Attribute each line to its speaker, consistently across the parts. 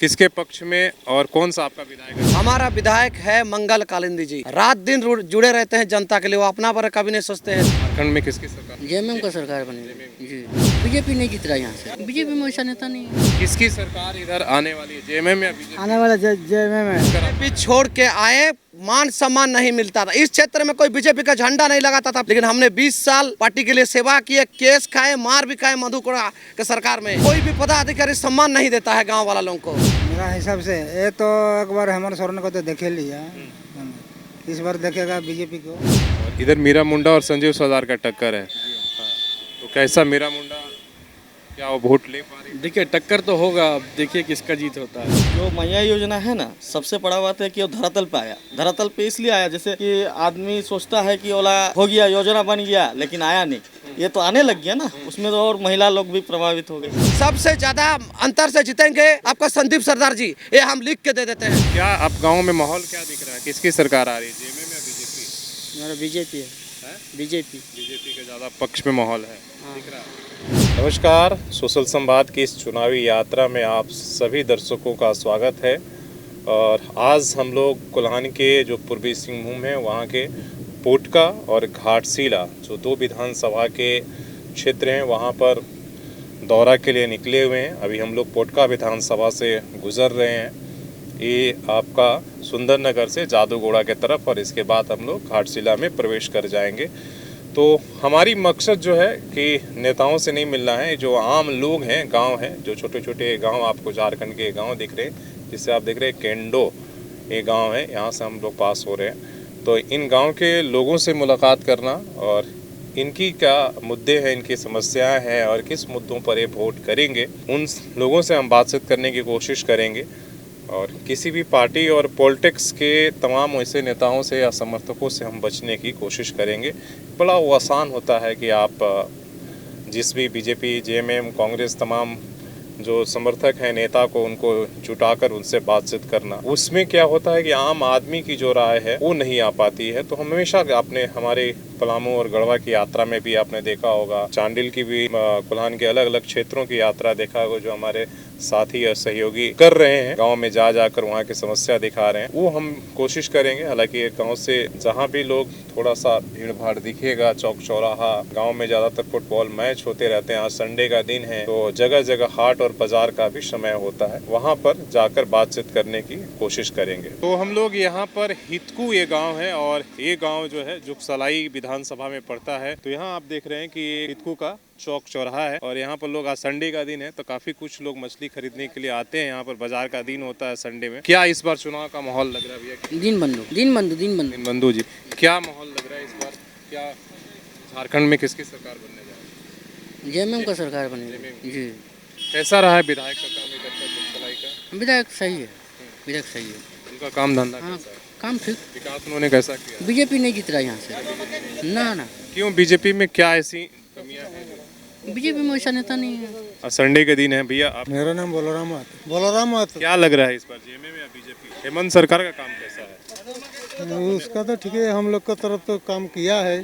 Speaker 1: किसके पक्ष में और कौन सा आपका विधायक है?
Speaker 2: हमारा विधायक है मंगल कालिंदी जी। रात दिन जुड़े रहते हैं जनता के लिए, वो अपना बारे कभी नहीं सोचते हैं।
Speaker 1: झारखंड में किसकी सरकार?
Speaker 3: जेएमएम का सरकार बनी जी। बीजेपी नहीं जीत रहा यहाँ से, बीजेपी में वैसा नेता नहीं है।
Speaker 1: किसकी सरकार इधर आने वाली है, जेएमएम या बीजेपी?
Speaker 3: आने वाला जेएमएम है।
Speaker 2: बीजेपी छोड़ के आए, मान सम्मान नहीं मिलता था। इस क्षेत्र में कोई बीजेपी का झंडा नहीं लगाता था, लेकिन हमने 20 साल पार्टी के लिए सेवा किए, केस खाए, मार भी खाए। मधुकोड़ा के सरकार में कोई भी पदाधिकारी सम्मान नहीं देता है गाँव वाला लोगों को।
Speaker 4: मेरा हिसाब से ये तो एक बार हेमंत सोरेन को तो देखे लिया, इस बार देखेगा बीजेपी को।
Speaker 1: इधर मीरा मुंडा और संजीव सरदार का टक्कर है, तो कैसा मीरा मुंडा, क्या वो वोट ले पा रही?
Speaker 5: देखिए टक्कर तो होगा, अब देखिए किसका जीत होता है।
Speaker 6: जो मैया योजना है ना, सबसे बड़ा बात है कि वो धरातल पे आया। धरातल पे इसलिए आया जैसे कि आदमी सोचता है कि ओला हो गया, योजना बन गया, लेकिन आया नहीं। ये तो आने लग गया ना, उसमें तो और महिला लोग भी प्रभावित हो गए।
Speaker 2: सबसे ज्यादा अंतर से जीतेंगे आपका संदीप सरदार जी, ये हम लिख के दे देते हैं।
Speaker 1: क्या आप गाँव में माहौल क्या दिख रहा है, किसकी सरकार आ रही है, जेएमएम या बीजेपी?
Speaker 3: हमारा बीजेपी है, बीजेपी।
Speaker 1: बीजेपी के ज़्यादा पक्ष में माहौल है, दिख रहा है। नमस्कार, सोशल संवाद की इस चुनावी यात्रा में आप सभी दर्शकों का स्वागत है। और आज हम लोग कोल्हान के जो पूर्वी सिंहभूम है वहाँ के पोटका और घाटशिला जो दो विधानसभा के क्षेत्र हैं वहाँ पर दौरा के लिए निकले हुए हैं। अभी हम लोग पोटका विधानसभा से गुजर रहे हैं, ये आपका सुंदरनगर से जादूगोड़ा के तरफ, और इसके बाद हम लोग घाटशिला में प्रवेश कर जाएंगे। तो हमारी मकसद जो है कि नेताओं से नहीं मिलना है, जो आम लोग हैं, गांव हैं, जो छोटे छोटे गांव आपको झारखंड के गांव दिख रहे हैं, जिससे आप देख रहे हैं केंडो ये गांव है, यहाँ से हम लोग पास हो रहे हैं। तो इन गांव के लोगों से मुलाकात करना और इनकी क्या मुद्दे हैं, इनकी समस्याएं हैं और किस मुद्दों पर ये वोट करेंगे, उन लोगों से हम बातचीत करने की कोशिश करेंगे। और किसी भी पार्टी और पॉलिटिक्स के तमाम ऐसे नेताओं से या समर्थकों से हम बचने की कोशिश करेंगे। बड़ा वो आसान होता है कि आप जिस भी बीजेपी, जेएमएम, कांग्रेस, तमाम जो समर्थक हैं नेता को, उनको जुटाकर उनसे बातचीत करना, उसमें क्या होता है कि आम आदमी की जो राय है वो नहीं आ पाती है। तो हम हमेशा आपने हमारे पलामू और गढ़वा की यात्रा में भी आपने देखा होगा, चांडिल की भी, कोल्हान के अलग अलग क्षेत्रों की यात्रा देखा होगा, जो हमारे साथी और सहयोगी कर रहे हैं, गांव में जाकर वहाँ की समस्या दिखा रहे हैं, वो हम कोशिश करेंगे। हालांकि गांव से जहाँ भी लोग थोड़ा सा भीड़ भाड़ दिखेगा, चौक चौराहा, गांव में ज्यादातर फुटबॉल मैच होते रहते हैं, आज संडे का दिन है तो जगह जगह हाट और बाजार का भी समय होता है, वहाँ पर जाकर बातचीत करने की कोशिश करेंगे। तो हम लोग यहाँ पर हितकू ये गाँव है, और ये गाँव जो है जुगसलाई विधानसभा में पड़ता है। तो यहाँ आप देख रहे हैं कि ये हितकू का चौक चौराहा है, और यहाँ पर लोग, आज संडे का दिन है तो काफी कुछ लोग मछली खरीदने के लिए आते हैं। यहाँ पर बाजार का दिन होता है संडे में। क्या इस बार चुनाव का माहौल लग रहा है भैया?
Speaker 3: दीनबंधु
Speaker 1: जी, क्या माहौल लग रहा है इस बार? क्या झारखंड में किसकी सरकार बनने जा रही है?
Speaker 3: जेएमएम का सरकार बनी जी।
Speaker 1: कैसा रहा है विधायक का काम इधर का, जुगसलाई का?
Speaker 3: विधायक सही है, विधायक सही है।
Speaker 1: उनका काम धंधा कैसा है?
Speaker 3: काम ठीक।
Speaker 1: विकास उन्होंने कैसा किया?
Speaker 3: बीजेपी नहीं जीत रहा यहाँ से, ना।
Speaker 1: क्यों, बीजेपी में क्या ऐसी कमियां हैं?
Speaker 3: बीजेपी में वैसा नेता नहीं है।
Speaker 1: संडे के दिन है भैया, आप
Speaker 4: मेरा नाम बोलोराम
Speaker 1: क्या लग रहा है इस बार, जेएमएम या बीजेपी? हेमंत सरकार का काम कैसा है?
Speaker 4: उसका तो ठीक है, हम लोग का तरफ तो काम किया है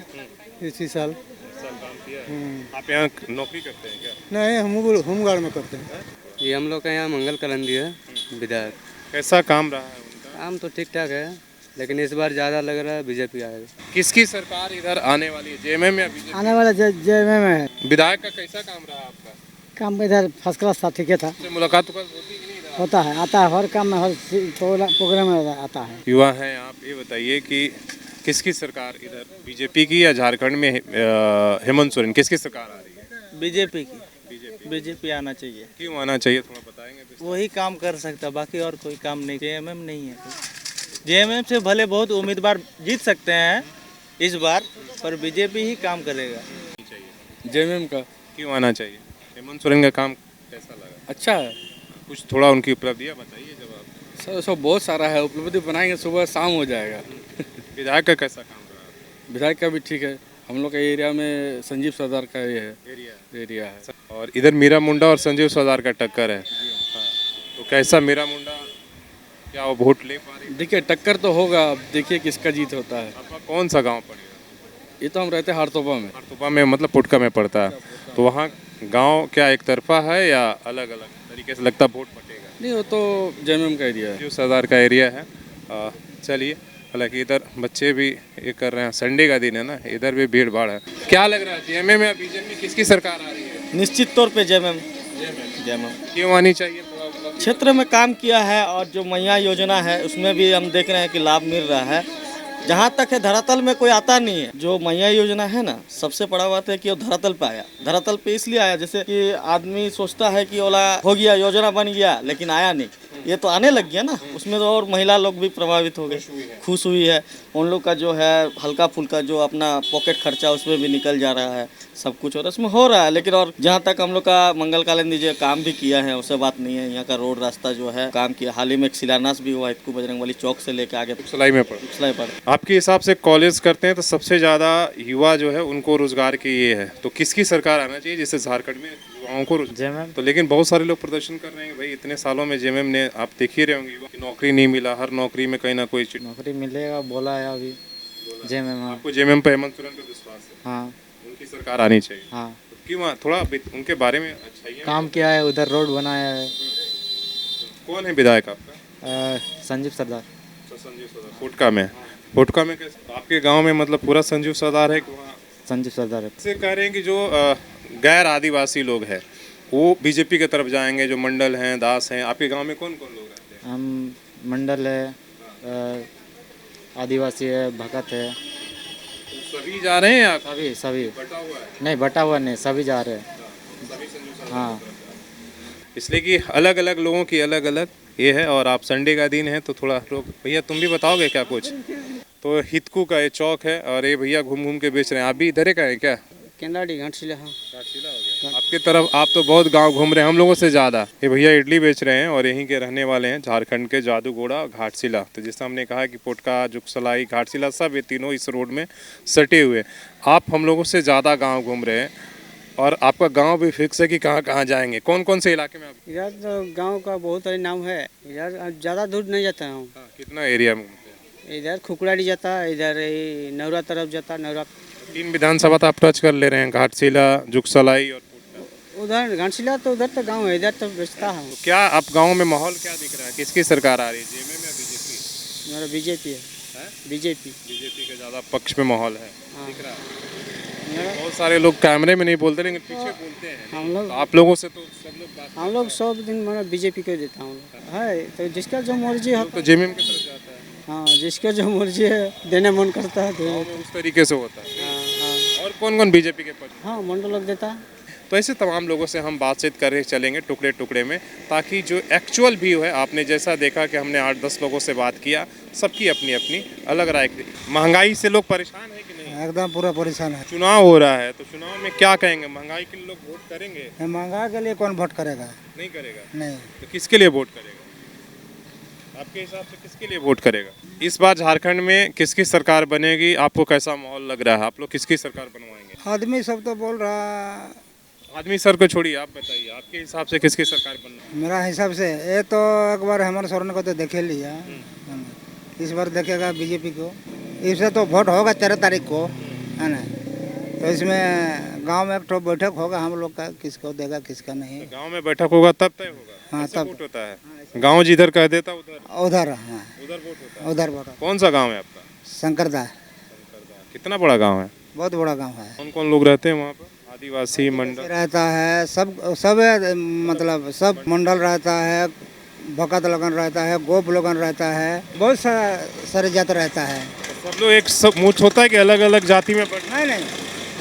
Speaker 4: इसी साल।
Speaker 1: काम किया है? आप यहाँ नौकरी करते हैं क्या?
Speaker 4: नहीं, हम होमगार्ड में करते हैं।
Speaker 7: ये हम लोग का यहाँ मंगल कालिंदी है विधायक।
Speaker 1: कैसा काम रहा है उनका?
Speaker 7: काम तो ठीक ठाक है, लेकिन इस बार ज़्यादा लग रहा है बीजेपी आएगा।
Speaker 1: किसकी सरकार इधर आने वाली है, जेएमएम या बीजेपी?
Speaker 3: आने वाला जेएमएम है।
Speaker 1: विधायक का कैसा काम रहा आपका?
Speaker 3: काम इधर फर्स्ट क्लास था, ठीक है था।
Speaker 1: मुलाकात होती कि नहीं रहा?
Speaker 3: होता है, आता है, हर काम में, हर प्रोग्राम में आता है।
Speaker 1: युवा हैं आप, ये बताइए कि किसकी सरकार इधर, बीजेपी की या झारखंड में हेमंत सोरेन, किसकी सरकार आ रही है?
Speaker 6: बीजेपी की। बीजेपी आना चाहिए।
Speaker 1: क्यों आना चाहिए, थोड़ा बताएंगे?
Speaker 6: वही काम कर सकता, बाकी और कोई काम नहीं। जेएमएम नहीं है। जेएमएम से भले बहुत उम्मीदवार जीत सकते हैं इस बार, पर बीजेपी ही काम करेगा।
Speaker 5: जेएमएम का
Speaker 1: क्यों आना चाहिए? हेमंत सोरेन का काम कैसा लगा?
Speaker 5: अच्छा है,
Speaker 1: कुछ थोड़ा उनकी उपलब्धियां बताइए जब आप।
Speaker 5: सब बहुत सारा है, उपलब्धि बनाएंगे, सुबह शाम हो जाएगा।
Speaker 1: विधायक का कैसा काम रहा?
Speaker 5: विधायक का भी ठीक है, हम लोग के एरिया में संजीव सरदार का ये है एरिया है।
Speaker 1: और इधर मीरा मुंडा और संजीव सरदार का टक्कर है, तो कैसा मीरा मुंडा, क्या वो वोट ले पा रही है?
Speaker 5: देखिए टक्कर तो होगा, अब देखिए किसका जीत होता है।
Speaker 1: आपका कौन सा गांव पड़ेगा?
Speaker 5: ये तो हम रहते हैं हारतोपा में।
Speaker 1: हारतोपा में, मतलब पुटका में पड़ता है। तो वहाँ गांव क्या एक तरफा है या अलग अलग? तरीके से लगता वोट बटेगा?
Speaker 5: नहीं वो तो जेएमएम का एरिया है।
Speaker 1: जो सरदार का एरिया है। चलिए, हालांकि इधर बच्चे भी ये कर रहे हैं, संडे का दिन है ना, इधर भी भीड़ भाड़ है। क्या लग रहा है जेएमएम या बीजेपी किसकी सरकार आ रही है?
Speaker 6: निश्चित तौर पे जेएमएम।
Speaker 1: क्यों आनी चाहिए? थोड़ा मतलब
Speaker 6: क्षेत्र में काम किया है और जो मैया योजना है उसमें भी हम देख रहे हैं कि लाभ मिल रहा है। जहाँ तक है धरातल में कोई आता नहीं है। जो मैया योजना है ना, सबसे बड़ा बात है कि वो धरातल पे आया। धरातल पे इसलिए आया जैसे कि आदमी सोचता है कि ओला हो गया, योजना बन गया, लेकिन आया नहीं। ये तो आने लग गया ना, उसमें तो और महिला लोग भी प्रभावित हो गए, खुश हुई है। उन लोग का जो है हल्का फुल्का जो अपना पॉकेट खर्चा उसमें भी निकल जा रहा है, सब कुछ और उसमें हो रहा है। लेकिन और जहाँ तक हम लोग का मंगल कालिंदी जो काम भी किया है उससे बात नहीं है। यहाँ का रोड रास्ता जो है काम किया, हाल ही में एक शिलान्यास भी हुआ इतकू बजरंगबली चौक से लेके आगे
Speaker 1: सिलाई में पड़।
Speaker 6: सिलाई पर।
Speaker 1: आपके हिसाब से कॉलेज करते हैं तो सबसे ज़्यादा युवा जो है उनको रोजगार की ये है, तो किसकी सरकार आना चाहिए जिससे झारखंड में युवाओं को
Speaker 8: जेएमएम।
Speaker 1: तो लेकिन बहुत सारे लोग प्रदर्शन कर रहे हैं भाई इतने सालों में जेएमएम ने, आप देख ही रहे होंगे, युवा की नौकरी नहीं मिला, हर नौकरी में कहीं ना कोई
Speaker 8: नौकरी मिलेगा बोला है अभी जेएमएम। हाँ
Speaker 1: आपको जेएमएम पे हेमंत सोरेन पे विश्वास है?
Speaker 8: हाँ
Speaker 1: उनकी सरकार आनी चाहिए।
Speaker 8: हाँ
Speaker 1: तो क्यों थोड़ा उनके बारे में अच्छाइयाँ
Speaker 8: काम किया है, उधर रोड बनाया है।
Speaker 1: कौन है विधायक आपका?
Speaker 8: संजीव सरदार।
Speaker 1: संजीव सरदार फुटका में। फुटका में कैसे आपके गांव में मतलब पूरा संजीव सरदार है कि वहाँ
Speaker 8: संजीव सरदार है।
Speaker 1: से कह रहे हैं कि जो गैर आदिवासी लोग हैं वो बीजेपी की तरफ जाएंगे, जो मंडल हैं, दास हैं। आपके गांव में कौन कौन लोग रहते हैं?
Speaker 8: हम मंडल है, आदिवासी है, भगत है,
Speaker 1: तो सभी जा रहे हैं या
Speaker 8: सभी सभी
Speaker 1: बटा हुआ है?
Speaker 8: नहीं बटा हुआ नहीं, सभी जा रहे हैं।
Speaker 1: सभी संजीव सरदार
Speaker 8: हाँ
Speaker 1: इसलिए कि अलग अलग लोगों की अलग अलग ये है। और आप संडे का दिन है तो थोड़ा लोग, भैया तुम भी बताओगे क्या कुछ? तो हितकू का ये चौक है और ये भैया घूम घूम के बेच रहे हैं। आप भी इधर का है क्या?
Speaker 3: केंदाड़ी घाटशिला। हाँ
Speaker 1: आपकी तरफ आप तो बहुत गांव घूम रहे हैं हम लोगों से ज़्यादा। ये भैया इडली बेच रहे हैं और यहीं के रहने वाले हैं, झारखंड के जादूगोड़ा घाटशिला। तो जैसा हमने कहा कि पोटका, जुगसलाई, घाटशिला सब ये तीनों इस रोड में सटे हुए। आप हम लोगों से ज़्यादा गांव घूम रहे हैं और आपका गांव भी फिक्स है कि कहाँ कहाँ जाएंगे, कौन कौन से इलाके में आप?
Speaker 3: इधर तो गांव का बहुत ही नाम है। इधर ज़्यादा दूर नहीं जाता हूँ।
Speaker 1: कितना एरिया में घूमते हैं?
Speaker 3: इधर खुकड़ाड़ी जाता, इधर नौरा तरफ जाता। नौरा
Speaker 1: 3 विधानसभा तो आप टच कर ले रहे हैं, घाटशिला, जुगसलाई और पोटका।
Speaker 3: उधर घाटशिला तो उधर तो गांव है, इधर तो बेचता हूँ।
Speaker 1: तो क्या आप गांव में माहौल क्या दिख रहा है, किसकी सरकार आ रही है, जेएमएम या बीजेपी?
Speaker 3: मेरा बीजेपी है। बीजेपी।
Speaker 1: बीजेपी के ज़्यादा पक्ष में माहौल है दिख रहा है।
Speaker 3: मेरा
Speaker 1: बहुत सारे लोग कैमरे में नहीं बोलते लेकिन पीछे बोलते हैं।
Speaker 3: हम लोग
Speaker 1: तो आप लोगों से तो सब लोग बात
Speaker 3: हम लोग सब दिन मतलब बीजेपी को देता हूँ है। तो जिसका जो मर्जी है,
Speaker 1: तो जेएमएम की तरफ जाता है।
Speaker 3: हाँ जिसका जो मर्जी है देने मन करता है दे
Speaker 1: गाँव
Speaker 3: देता
Speaker 1: में उस तरीके से होता है।
Speaker 3: है। हाँ
Speaker 1: और कौन कौन बीजेपी के पक्ष?
Speaker 3: हाँ मंडल लोग देता है।
Speaker 1: तो ऐसे तमाम लोगों से हम बातचीत कर चलेंगे टुकड़े टुकड़े में, ताकि जो एक्चुअल व्यू है, आपने जैसा देखा कि हमने 8-10 लोगों से बात किया, सबकी अपनी अपनी अलग राय थी। महंगाई से लोग परेशान है कि नहीं?
Speaker 4: एकदम पूरा परेशान है।
Speaker 1: चुनाव हो रहा है तो चुनाव में क्या कहेंगे? महंगाई के लिए लोग वोट करेंगे?
Speaker 4: महंगा के लिए कौन वोट करेगा?
Speaker 1: नहीं करेगा।
Speaker 4: नहीं।
Speaker 1: तो किसके लिए वोट करेगा? आपके हिसाब से किसके लिए वोट करेगा? इस बार झारखंड में किसकी सरकार बनेगी? आपको कैसा माहौल लग रहा है? आप लोग किसकी सरकार बनवाएंगे?
Speaker 4: आदमी सब तो बोल रहा,
Speaker 1: आदमी सर को छोड़िए, आप बताइए आपके हिसाब से किसकी सरकार बनना?
Speaker 4: मेरा हिसाब से ये तो एक बार हेमंत सोरेन को तो देखे लिया, इस बार देखेगा बीजेपी को। इससे तो वोट होगा 13 तारीख को, है ना। तो इसमें गांव में एक ठो बैठक होगा हम लोग का, किसको देगा किसका नहीं।
Speaker 1: गांव में बैठक होगा तब तय होगा।
Speaker 4: हाँ,
Speaker 1: कैसे
Speaker 4: तब।
Speaker 1: वोट होता है? गांव जिधर कह देता उधर
Speaker 4: उधर, हाँ
Speaker 1: उधर वोट होता है।
Speaker 4: उधर वोट।
Speaker 1: कौन सा गांव है आपका?
Speaker 4: शंकरदा।
Speaker 1: कितना बड़ा गांव है?
Speaker 4: बहुत बड़ा गांव है।
Speaker 1: कौन कौन लोग रहते हैं वहाँ पर? आदिवासी मंडल
Speaker 4: रहता है, सब मतलब सब मंडल रहता है, भगत लगन रहता है, गोप लगन रहता है, बहुत सारे जात रहता है।
Speaker 1: सब लोग एक सब मूछ होता है कि अलग अलग जाति में बट?
Speaker 4: नहीं,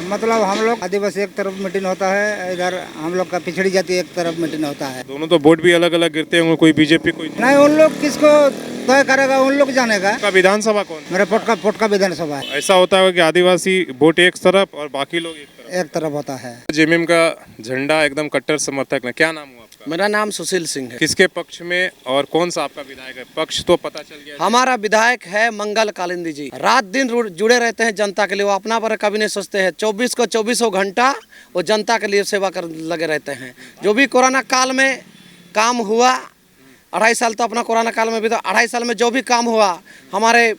Speaker 4: मतलब हम लोग आदिवासी एक तरफ मीटिंग होता है, इधर हम लोग का पिछड़ी जाति एक तरफ मीटिंग होता है।
Speaker 1: दोनों तो वोट भी अलग अलग गिरते होंगे, कोई बीजेपी कोई
Speaker 4: नहीं, उन लोग किसको तय करेगा उन लोग जानेगा।
Speaker 1: का विधानसभा कौन?
Speaker 4: मेरे पोटका विधानसभा है।
Speaker 1: ऐसा होता है कि आदिवासी वोट एक तरफ और बाकी लोग
Speaker 4: एक तरफ होता है।
Speaker 1: जेएमएम का झंडा एकदम कट्टर समर्थक है। क्या नाम हुआ आपका?
Speaker 2: मेरा नाम सुशील सिंह है।
Speaker 1: किसके पक्ष में और कौन सा आपका विधायक है? पक्ष तो पता चल गया।
Speaker 2: हमारा विधायक है मंगल कालिंदी जी। रात दिन जुड़े रहते हैं जनता के लिए, वो अपना पर कभी नहीं सोचते हैं। 24 घंटा वो जनता के लिए सेवा कर लगे रहते हैं। जो भी कोरोना काल में काम हुआ, 2.5 साल तो अपना कोरोना काल में भी, तो 2.5 साल में जो भी काम हुआ हमारे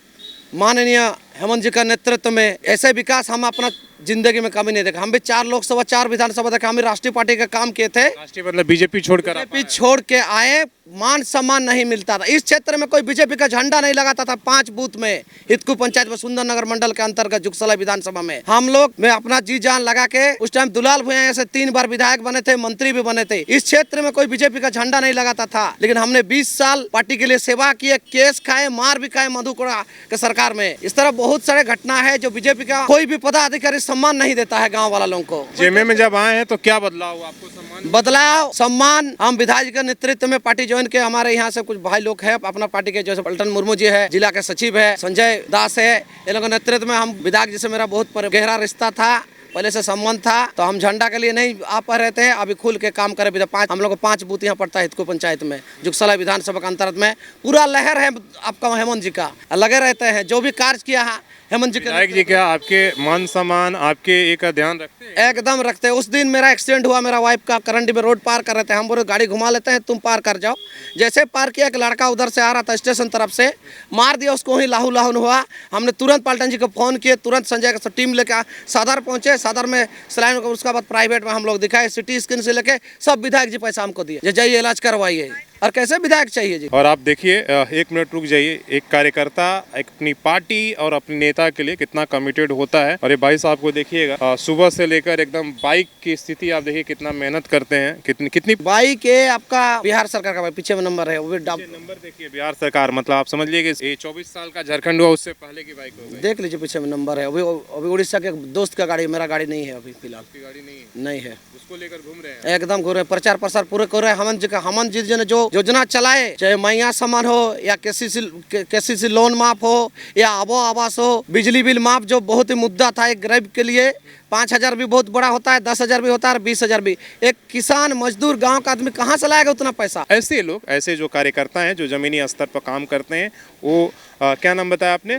Speaker 2: माननीय हेमंत जी का नेतृत्व में, ऐसे विकास हम अपना जिंदगी में कभी नहीं देखा। हम भी 4 लोकसभा 4 विधानसभा देखा, हम भी राष्ट्रीय पार्टी का काम किए थे।
Speaker 1: राष्ट्रीय मतलब बीजेपी छोड़कर आप
Speaker 2: बीजेपी छोड़ के आए, मान सम्मान नहीं मिलता था। इस क्षेत्र में कोई बीजेपी का झंडा नहीं लगाता था। 5 बूथ में हितकू पंचायत में सुंदर नगर मंडल के अंतर्गत जुगसला विधानसभा में हम लोग में अपना जी जान लगा के उस टाइम दुलाल भुइयां से 3 बार विधायक बने थे, मंत्री भी बने थे। इस क्षेत्र में कोई बीजेपी का झंडा नहीं लगाता था, लेकिन हमने 20 साल पार्टी के लिए सेवा की, केस खाए, मार भी खाए मधुकोड़ा के सरकार में। इस तरह बहुत सारे घटना है जो बीजेपी का कोई भी पदाधिकारी सम्मान नहीं देता है गाँव वाला लोगों को।
Speaker 1: जेमे में जब आए हैं तो क्या बदलाव हुआ आपको? सम्मान
Speaker 2: बदलाव सम्मान हम विधायक के नेतृत्व में पार्टी ज्वाइन के, हमारे यहाँ से कुछ भाई लोग हैं अपना पार्टी के, जैसे पलटन मुर्मू जी है, जिला के सचिव है, संजय दास है, इन लोगों के नेतृत्व में हम विधायक जी से मेरा बहुत गहरा रिश्ता था, पहले से संबंध था। तो हम झंडा के लिए नहीं आ पा रहे थे, अभी खुल के काम करे। 5 हम लोग को 5 बूथ यहाँ पड़ता है हितकू पंचायत में, जुगसला विधानसभा के अंतर्गत में पूरा लहर है आपका हेमंत जी का, लगे रहते हैं। जो भी कार्य किया है हेमंत जी के
Speaker 1: विधायक जी क्या आपके मान सम्मान आपके एक का ध्यान रखते हैं?
Speaker 2: एकदम रखते हैं। उस दिन मेरा एक्सीडेंट हुआ, मेरा वाइफ का करंडी में रोड पार कर रहे थे, हम बोले गाड़ी घुमा लेते हैं, तुम पार कर जाओ। जैसे पार किया, एक लड़का उधर से आ रहा था स्टेशन तरफ से, मार दिया उसको, ही लाहू लाहून हुआ। हमने तुरंत पलटन जी को फोन किए, तुरंत संजय का टीम लेकर सदर पहुंचे। सदर में सलाइन, उसके बाद प्राइवेट में हम लोग दिखाए, सिटी स्कैन से लेके सब विधायक जी पैसा हमको दिए, जाइए इलाज करवाइए। और कैसे विधायक चाहिए जी।
Speaker 1: और आप देखिए, 1 मिनट रुक जाइए, एक कार्यकर्ता अपनी पार्टी और अपने नेता के लिए कितना कमिटेड होता है। और ये भाई साहब को देखिएगा, सुबह से लेकर एकदम बाइक की स्थिति आप देखिए, कितना मेहनत करते हैं। कितनी
Speaker 2: बाइक है आपका बिहार सरकार का, पीछे में नंबर है, वो भी
Speaker 1: नंबर देखिए, बिहार सरकार, मतलब आप समझ लीजिए कि ये 24 साल का झारखंड हुआ, उससे पहले की बाइक हो गई।
Speaker 2: देख लीजिए पीछे में नंबर है। अभी उड़ीसा के दोस्त का गाड़ी, मेरा गाड़ी नहीं है अभी फिलहाल।
Speaker 1: गाड़ी नहीं
Speaker 2: है,
Speaker 1: उसको लेकर घूम रहे हैं।
Speaker 2: एकदम घूम रहे, प्रचार प्रसार पूरे कर रहे हैं। हेमंत जी ने जो योजना चलाए, चाहे मैया समान हो या केसीसी लोन माफ हो या आबो आवास हो, बिजली बिल माफ, जो बहुत ही मुद्दा था एक गरीब के लिए। 5,000 भी बहुत बड़ा होता है, 10,000 भी होता है, 20,000 भी। एक किसान मजदूर गांव का आदमी कहाँ से लाएगा उतना पैसा?
Speaker 1: ऐसे लोग, ऐसे जो कार्यकर्ता हैं जो जमीनी स्तर पर काम करते हैं, वो क्या नाम बताया आपने?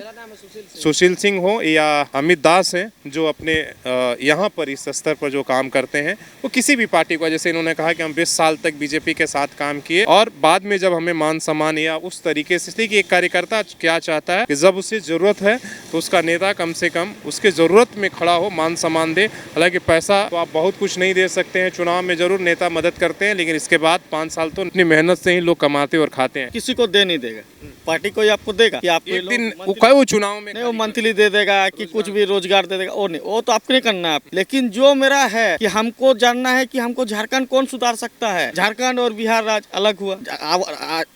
Speaker 1: सुशील सिंह हो या अमित दास हैं, जो अपने यहाँ पर इस स्तर पर जो काम करते हैं, वो किसी भी पार्टी को, जैसे इन्होंने कहा कि हम 20 साल तक बीजेपी के साथ काम किए और बाद में जब हमें मान सम्मान या उस तरीके से, कि एक कार्यकर्ता क्या चाहता है कि जब उसे ज़रूरत है तो उसका नेता कम से कम उसके ज़रूरत में खड़ा हो, मान सम्मान दे। हालांकि पैसा तो आप बहुत कुछ नहीं दे सकते हैं, चुनाव में जरूर नेता मदद करते हैं, लेकिन इसके बाद 5 साल तो अपनी मेहनत से ही लोग कमाते और खाते हैं।
Speaker 6: किसी को दे नहीं देगा, पार्टी कोई आपको देगा कि आप
Speaker 1: एक दिन वो चुनाव में
Speaker 6: नहीं, वो मंथली दे देगा कि कुछ भी रोजगार दे देगा, वो नहीं, वो तो आपको नहीं करना है। लेकिन जो मेरा है कि हमको जानना है कि हमको झारखंड कौन सुधार सकता है। झारखंड और बिहार राज्य अलग हुआ,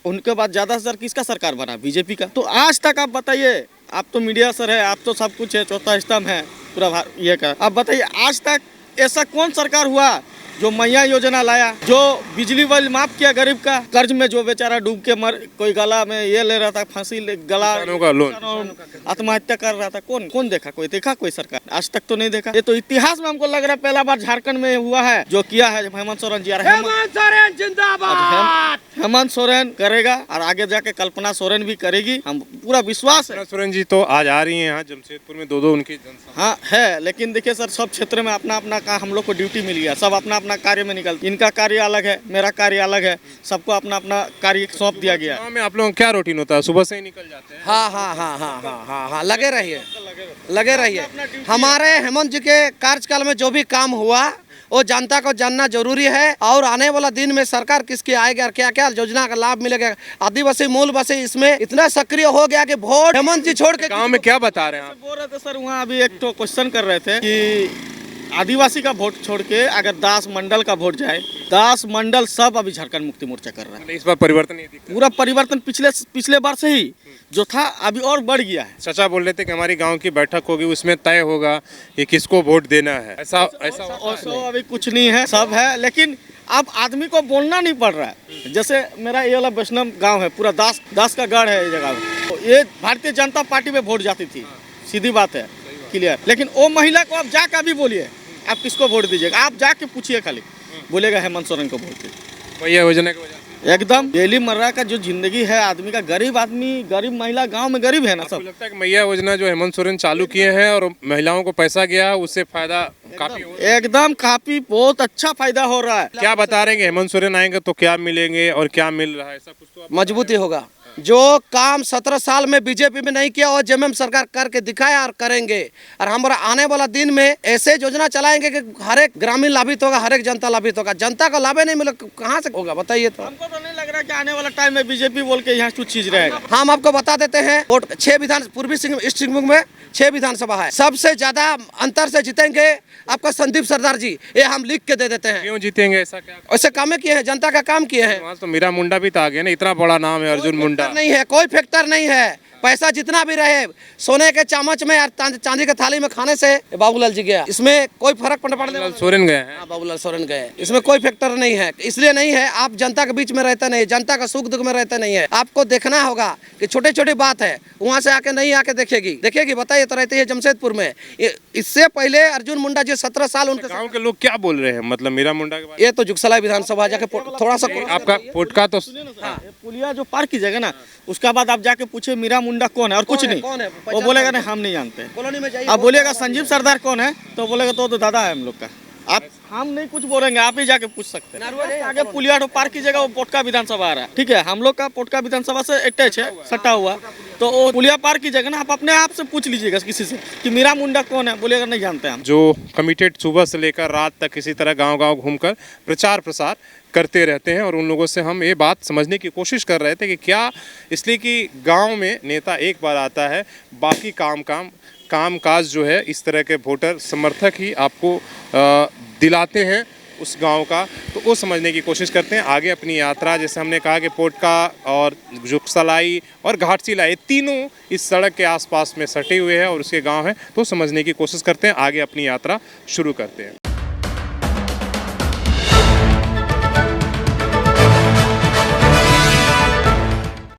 Speaker 6: उनके बाद ज्यादा सर किसका सरकार बना? बीजेपी का। तो आज तक आप बताइए, आप तो मीडिया सर है, आप तो सब कुछ है, चौथा स्तंभ है पूरा ये का, आप बताइए आज तक ऐसा कौन सरकार हुआ जो मैया योजना लाया, जो बिजली बिल माफ किया गरीब का, कर्ज में जो बेचारा डूब के कोई गला में ये ले रहा था, फांसी गला
Speaker 1: का लोन,
Speaker 6: आत्महत्या कर रहा था, कौन देखा? कोई देखा? कोई सरकार आज तक तो नहीं देखा। ये तो इतिहास में हमको लग रहा है पहला बार झारखंड में हुआ है जो किया है हेमंत सोरेन जी। हेमंत सोरेन करेगा और आगे जाके कल्पना सोरेन भी करेगी, हम पूरा विश्वास है।
Speaker 1: सोरेन जी तो आज आ रही है यहाँ जमशेदपुर में, 2 उनकी जनसभा।
Speaker 6: हाँ है, लेकिन देखिए सर, सब क्षेत्र में अपना अपना का हम लोग को ड्यूटी मिल गया, सब अपना अपना कार्य में निकलते। इनका कार्य अलग है, मेरा कार्य अलग है, सबको अपना अपना कार्य सौंप दिया गया।
Speaker 1: में आप लोगों का क्या रूटीन होता है? सुबह से ही निकल जाते हैं?
Speaker 2: हाँ, लगे रहिए। हमारे हेमंत जी के कार्यकाल में जो भी काम हुआ वो जनता को जानना जरूरी है, और आने वाला दिन में सरकार किसकी आएगी और क्या क्या योजना का लाभ मिलेगा। आदिवासी मूलवासी इसमें इतना सक्रिय हो गया कि वोट हेमंत जी छोड़ के
Speaker 1: गाँव में क्या बता रहे हैं आप?
Speaker 6: बोल रहे थे सर, वहाँ अभी एक तो क्वेश्चन कर रहे थे कि आदिवासी का वोट छोड़ के अगर 10 मंडल का वोट जाए, 10 मंडल सब अभी झारखंड मुक्ति मोर्चा कर रहा है।
Speaker 1: इस बार परिवर्तन नहीं दिखता?
Speaker 6: पूरा परिवर्तन पिछले बार से ही जो था अभी और बढ़ गया है।
Speaker 1: चाचा बोल रहे थे कि हमारी गांव की बैठक होगी, उसमें तय होगा कि किसको वोट देना है। ऐसा
Speaker 6: अभी कुछ नहीं है, सब है, लेकिन अब आदमी को बोलना नहीं पड़ रहा है। जैसे मेरा ये वाला वैष्णव गाँव है, पूरा दास का गढ़ है ये जगह, तो ये भारतीय जनता पार्टी में वोट जाती थी, सीधी बात है, क्लियर। लेकिन वो महिला को आप जाकर अभी बोलिए आप किसको वोट दीजिएगा, आप जाके पूछिए, खाली बोलेगा हेमंत सोरेन को वोट दीजिए।
Speaker 1: भैया योजना की वजह से
Speaker 6: एकदम डेली मर्रा का जो जिंदगी है आदमी का, गरीब आदमी, गरीब महिला गांव में गरीब है ना सब।
Speaker 1: लगता है कि मैया योजना जो हेमंत सोरेन चालू किए हैं और महिलाओं को पैसा गया, उससे फायदा काफी
Speaker 6: एकदम काफी बहुत अच्छा फायदा हो रहा है।
Speaker 1: क्या बता रहे हैं कि हेमंत सोरेन आएंगे तो क्या मिलेंगे और क्या मिल रहा है, ऐसा कुछ तो आप
Speaker 2: मजबूती होगा। जो काम 17 साल में बीजेपी में नहीं किया वो जेएमएम सरकार करके दिखाया और करेंगे। और हमारा आने वाला दिन में ऐसे योजना चलाएंगे कि हर एक ग्रामीण लाभित होगा, हर एक जनता लाभित होगा। जनता को लाभ नहीं मिले कहाँ से होगा बताइए तो।
Speaker 6: हमको तो नहीं लग रहा कि आने वाला टाइम में बीजेपी बोल के यहाँ कुछ चीज रहेगा।
Speaker 2: हम आपको बता देते हैं, वोट 6 विधान पूर्वी ईस्ट सिंहभूम में 6 विधानसभा है, सबसे ज्यादा अंतर से जीतेंगे आपका संदीप सरदार जी, ये हम लिख के दे देते हैं।
Speaker 1: क्यों जीतेंगे, ऐसा क्या?
Speaker 2: ऐसे कामें किए हैं, जनता का काम किए हैं।
Speaker 1: वहाँ तो मीरा मुंडा भी तो आ गया ना, इतना बड़ा नाम है अर्जुन मुंडा।
Speaker 2: नहीं है, कोई फैक्टर नहीं है। पैसा जितना भी रहे सोने के चम्मच में और चांदी के थाली में खाने से बाबूलाल जी गया, इसमें कोई फर्क पड़ने वाला
Speaker 1: सोरेन गए हैं।
Speaker 2: हाँ, बाबूलाल सोरेन गए, इसमें कोई फैक्टर नहीं है। इसलिए नहीं है, आप जनता के बीच में रहते नहीं, जनता का सुख दुख में रहते नहीं है। आपको देखना होगा कि छोटी छोटी बात है वहाँ से आके नहीं आके देखेगी बताइए तो रहती है जमशेदपुर में। इससे पहले अर्जुन मुंडा जी 17 साल उनके
Speaker 1: गाँव के लोग क्या बोल रहे हैं, मतलब मीरा मुंडा के बारे
Speaker 2: ये तो जुगसलाई विधानसभा जाके थोड़ा सा
Speaker 1: में? आपका पोटका तो
Speaker 6: पुलिया जो पार कीजिएगा ना, उसका बाद आप जाके पूछे मीरा मुंडा कौन है और कुछ नहीं,
Speaker 2: कौन है?
Speaker 6: वो बोलेगा नहीं हम नहीं जानते।
Speaker 2: कॉलोनी में जाइए,
Speaker 6: आप बोलिएगा संजीव सरदार कौन है तो बोलेगा तो दादा है हम लोग का। आप हम नहीं कुछ बोलेंगे, आप ही जाके पूछ सकते हैं। आगे पुलिया तो पार कीजिएगा, वो पोटका विधानसभा आ रहा है, ठीक है, हम लोग का पोटका विधानसभा से अटैच है, सटा हुआ। तो वो पुलिया पार कीजिएगा ना, आप अपने आप से पूछ लीजिएगा किसी से कि मीरा मुंडा कौन है, बोलिएगा नहीं जानते हम।
Speaker 1: जो कमिटेड सुबह से लेकर रात तक किसी तरह गांव-गांव घूमकर प्रचार प्रसार करते रहते हैं, और उन लोगों से हम ये बात समझने की कोशिश कर रहे थे कि क्या, इसलिए कि गांव में नेता एक बार आता है, बाकी काम काज जो है इस तरह के वोटर समर्थक ही आपको दिलाते हैं उस गांव का। तो वो समझने की कोशिश करते हैं। आगे अपनी यात्रा, जैसे हमने कहा कि पोटका और जुगसलाई और घाटशिला, ये तीनों इस सड़क के आसपास में सटे हुए हैं और उसके गांव हैं, तो समझने की कोशिश करते हैं, आगे अपनी यात्रा शुरू करते हैं।